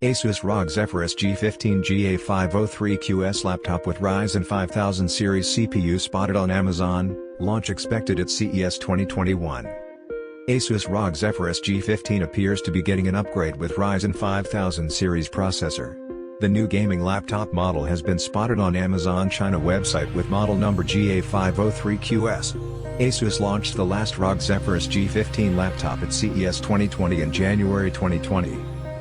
Asus ROG Zephyrus G15 GA503QS laptop with Ryzen 5000 series CPU spotted on Amazon, launch expected at CES 2021. Asus ROG Zephyrus G15 appears to be getting an upgrade with Ryzen 5000 series processor. The new gaming laptop model has been spotted on Amazon China website with model number GA503QS. Asus launched the last ROG Zephyrus G15 laptop at CES 2020 in January 2020.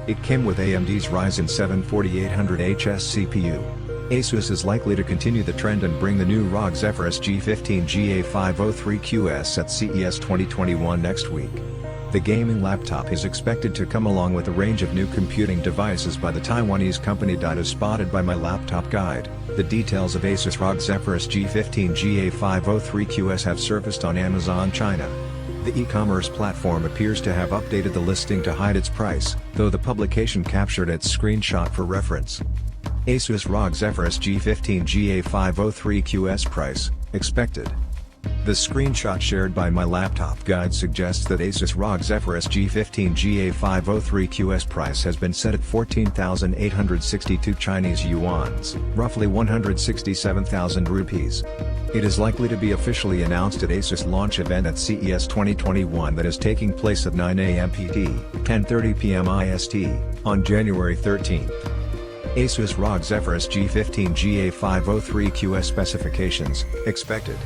It came with AMD's Ryzen 7 4800HS CPU. Asus is likely to continue the trend and bring the new ROG Zephyrus G15 GA503QS at CES 2021 next week. The gaming laptop is expected to come along with a range of new computing devices by the Taiwanese company. As spotted by My Laptop Guide, the details of Asus ROG Zephyrus G15 GA503QS have surfaced on Amazon China. The e-commerce platform appears to have updated the listing to hide its price, though the publication captured its screenshot for reference. Asus ROG Zephyrus G15 GA503QS price, expected. The screenshot shared by My Laptop Guide suggests that Asus ROG Zephyrus G15 GA503QS price has been set at 14,862 Chinese yuans, roughly 167,000 rupees. It is likely to be officially announced at Asus launch event at CES 2021 that is taking place at 9 a.m. PT, 10:30 p.m. IST, on January 13. Asus ROG Zephyrus G15 GA503QS specifications, expected.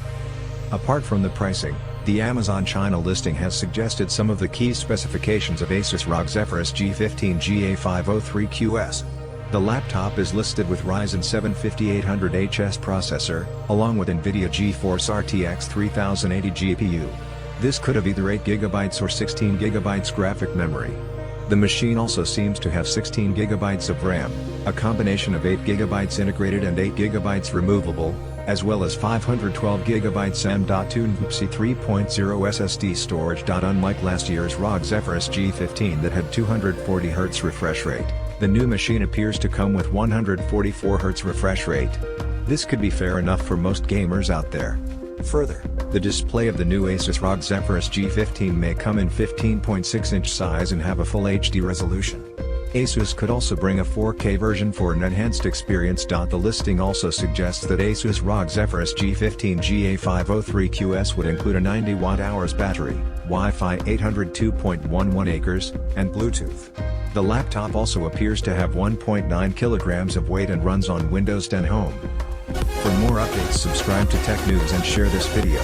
Apart from the pricing, the Amazon China listing has suggested some of the key specifications of Asus ROG Zephyrus G15 GA503QS. The laptop is listed with Ryzen 7 5800HS processor, along with NVIDIA GeForce RTX 3080 GPU. This could have either 8GB or 16GB graphic memory. The machine also seems to have 16GB of RAM, a combination of 8GB integrated and 8GB removable, as well as 512GB M.2 NVC 3.0 SSD storage. Unlike last year's ROG Zephyrus G15 that had 240Hz refresh rate, the new machine appears to come with 144Hz refresh rate. This could be fair enough for most gamers out there. Further, the display of the new Asus ROG Zephyrus G15 may come in 15.6-inch size and have a full HD resolution. Asus could also bring a 4K version for an enhanced experience. The listing also suggests that Asus ROG Zephyrus G15 GA503QS would include a 90 Wh battery, Wi-Fi 802.11 acres, and Bluetooth. The laptop also appears to have 1.9 kilograms of weight and runs on Windows 10 Home. For more updates, subscribe to Tech News and share this video.